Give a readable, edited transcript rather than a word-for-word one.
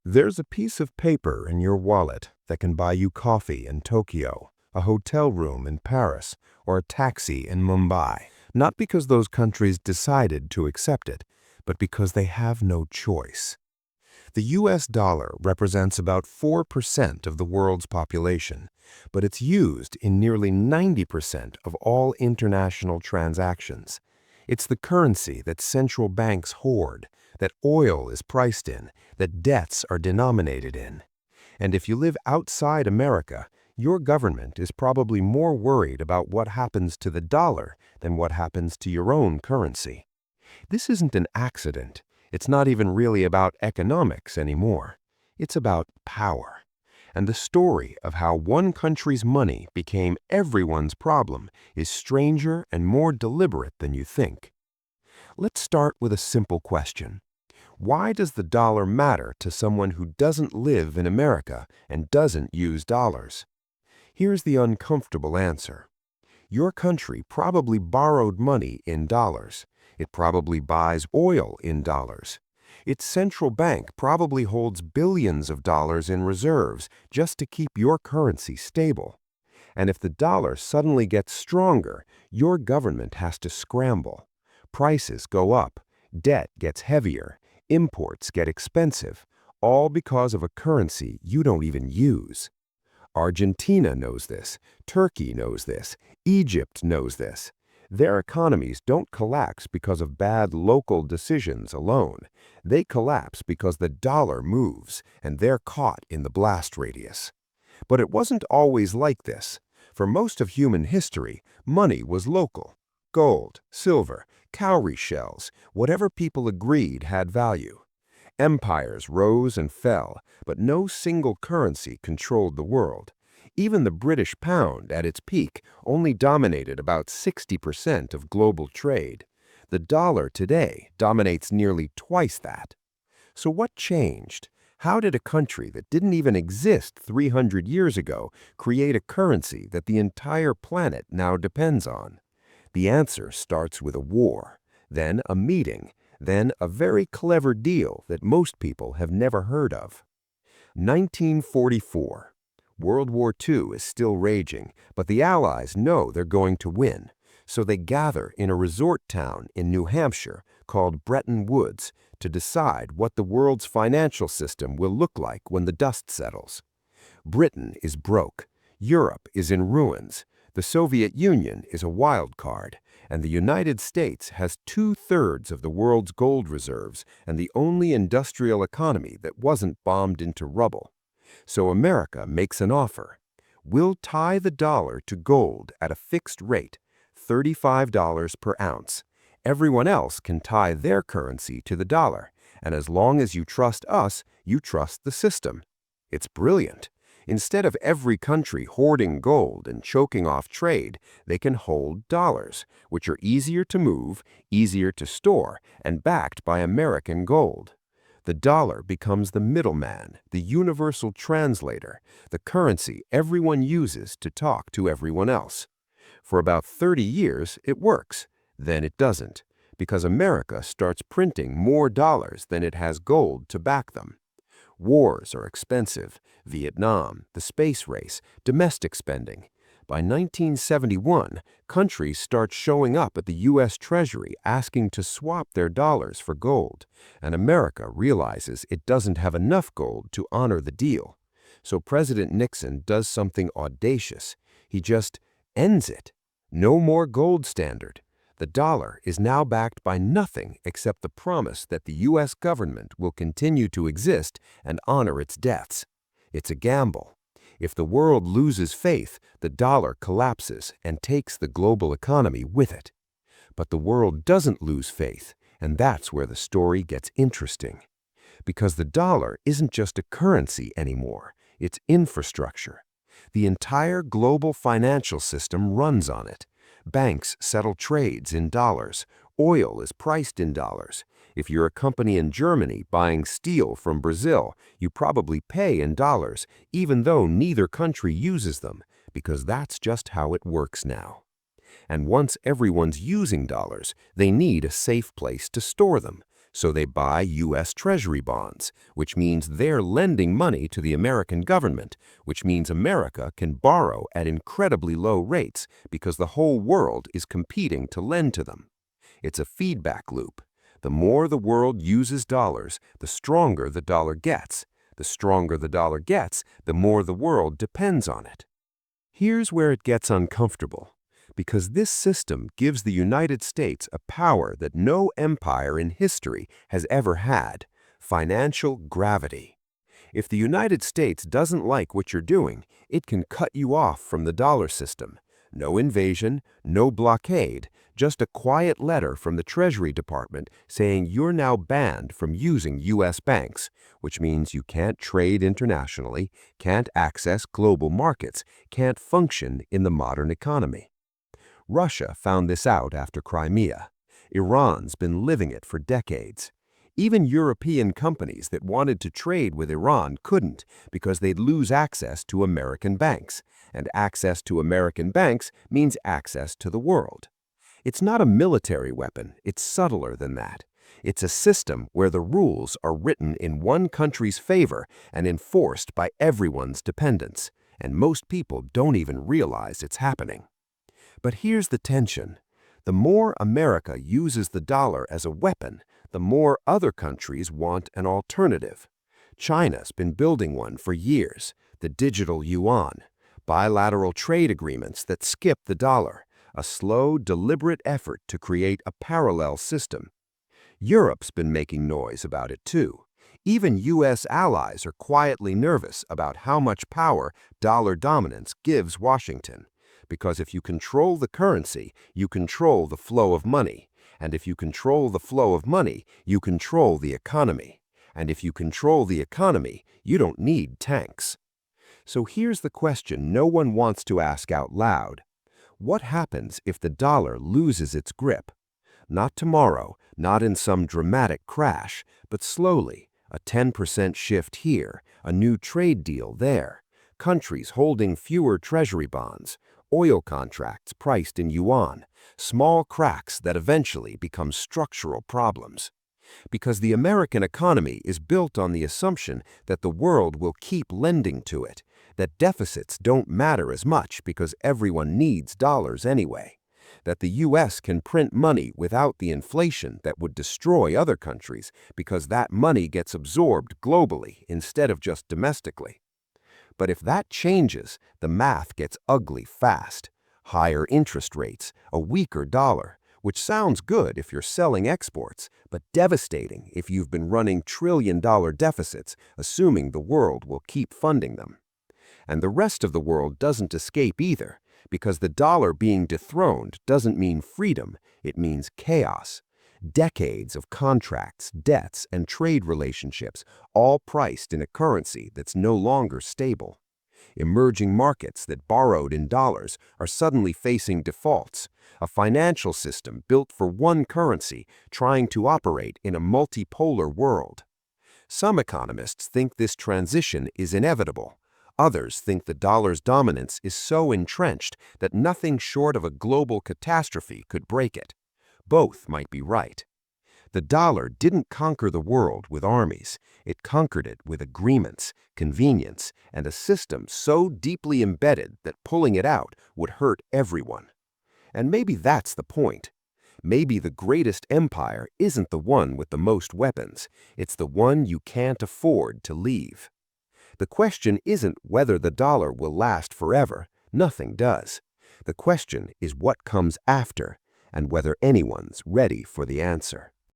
There's a piece of paper in your wallet that can buy you coffee in Tokyo, a hotel room in Paris, or a taxi in Mumbai. Not because those countries decided to accept it, but because they have no choice. The US dollar represents about 4% of the world's population, but it's used in nearly 90% of all international transactions. It's the currency that central banks hoard, that oil is priced in, that debts are denominated in. And if you live outside America, your government is probably more worried about what happens to the dollar than what happens to your own currency. This isn't an accident. It's not even really about economics anymore. It's about power. And the story of how one country's money became everyone's problem is stranger and more deliberate than you think. Let's start with a simple question. Why does the dollar matter to someone who doesn't live in America and doesn't use dollars? Here's the uncomfortable answer. Your country probably borrowed money in dollars. It probably buys oil in dollars. Its central bank probably holds billions of dollars in reserves just to keep your currency stable. And if the dollar suddenly gets stronger, your government has to scramble. Prices go up, debt gets heavier, imports get expensive, all because of a currency you don't even use. Argentina knows this, Turkey knows this, Egypt knows this. Their economies don't collapse because of bad local decisions alone. They collapse because the dollar moves and they're caught in the blast radius. But it wasn't always like this. For most of human history, money was local. Gold, silver, cowrie shells, whatever people agreed had value. Empires rose and fell, but no single currency controlled the world. Even the British pound, at its peak, only dominated about 60% of global trade. The dollar today dominates nearly twice that. So what changed? How did a country that didn't even exist 300 years ago create a currency that the entire planet now depends on? The answer starts with a war, then a meeting, then a very clever deal that most people have never heard of. 1944. World War II is still raging, but the Allies know they're going to win. So they gather in a resort town in New Hampshire called Bretton Woods to decide what the world's financial system will look like when the dust settles. Britain is broke. Europe is in ruins. The Soviet Union is a wild card. And the United States has 2/3 of the world's gold reserves and the only industrial economy that wasn't bombed into rubble. So America makes an offer. We'll tie the dollar to gold at a fixed rate, $35 per ounce. Everyone else can tie their currency to the dollar, and as long as you trust us, you trust the system. It's brilliant. Instead of every country hoarding gold and choking off trade, they can hold dollars, which are easier to move, easier to store, and backed by American gold. The dollar becomes the middleman, the universal translator, the currency everyone uses to talk to everyone else. For about 30 years, it works. Then it doesn't, because America starts printing more dollars than it has gold to back them. Wars are expensive. Vietnam, the space race, domestic spending. By 1971, countries start showing up at the U.S. Treasury asking to swap their dollars for gold, and America realizes it doesn't have enough gold to honor the deal. So President Nixon does something audacious. He just ends it. No more gold standard. The dollar is now backed by nothing except the promise that the U.S. government will continue to exist and honor its debts. It's a gamble. If the world loses faith, the dollar collapses and takes the global economy with it. But the world doesn't lose faith, and that's where the story gets interesting. Because the dollar isn't just a currency anymore, it's infrastructure. The entire global financial system runs on it. Banks settle trades in dollars. Oil is priced in dollars. If you're a company in Germany buying steel from Brazil, you probably pay in dollars, even though neither country uses them, because that's just how it works now. And once everyone's using dollars, they need a safe place to store them, So they buy U.S. Treasury bonds, which means they're lending money to the American government, which means America can borrow at incredibly low rates because the whole world is competing to lend to them. It's a feedback loop. The more the world uses dollars, the stronger the dollar gets. The stronger the dollar gets, the more the world depends on it. Here's where it gets uncomfortable, because this system gives the United States a power that no empire in history has ever had: financial gravity. If the United States doesn't like what you're doing, it can cut you off from the dollar system. No invasion, no blockade, just a quiet letter from the Treasury Department saying you're now banned from using U.S. banks, which means you can't trade internationally, can't access global markets, can't function in the modern economy. Russia found this out after Crimea. Iran's been living it for decades. Even European companies that wanted to trade with Iran couldn't because they'd lose access to American banks, and access to American banks means access to the world. It's not a military weapon, it's subtler than that. It's a system where the rules are written in one country's favor and enforced by everyone's dependence, and most people don't even realize it's happening. But here's the tension. The more America uses the dollar as a weapon, the more other countries want an alternative. China's been building one for years, the digital yuan, bilateral trade agreements that skip the dollar, a slow, deliberate effort to create a parallel system. Europe's been making noise about it too. Even U.S. allies are quietly nervous about how much power dollar dominance gives Washington. Because if you control the currency, you control the flow of money. And if you control the flow of money, you control the economy. And if you control the economy, you don't need tanks. So here's the question no one wants to ask out loud. What happens if the dollar loses its grip? Not tomorrow, not in some dramatic crash, but slowly, a 10% shift here, a new trade deal there, countries holding fewer treasury bonds, oil contracts priced in yuan, small cracks that eventually become structural problems. Because the American economy is built on the assumption that the world will keep lending to it, that deficits don't matter as much because everyone needs dollars anyway, that the U.S. can print money without the inflation that would destroy other countries because that money gets absorbed globally instead of just domestically. But if that changes, the math gets ugly fast. Higher interest rates, a weaker dollar, which sounds good if you're selling exports, but devastating if you've been running trillion-dollar deficits, assuming the world will keep funding them. And the rest of the world doesn't escape either, because the dollar being dethroned doesn't mean freedom, it means chaos. Decades of contracts, debts, and trade relationships, all priced in a currency that's no longer stable. Emerging markets that borrowed in dollars are suddenly facing defaults, a financial system built for one currency trying to operate in a multipolar world. Some economists think this transition is inevitable. Others think the dollar's dominance is so entrenched that nothing short of a global catastrophe could break it. Both might be right. The dollar didn't conquer the world with armies. It conquered it with agreements, convenience, and a system so deeply embedded that pulling it out would hurt everyone. And maybe that's the point. Maybe the greatest empire isn't the one with the most weapons. It's the one you can't afford to leave. The question isn't whether the dollar will last forever. Nothing does. The question is what comes after, and whether anyone's ready for the answer.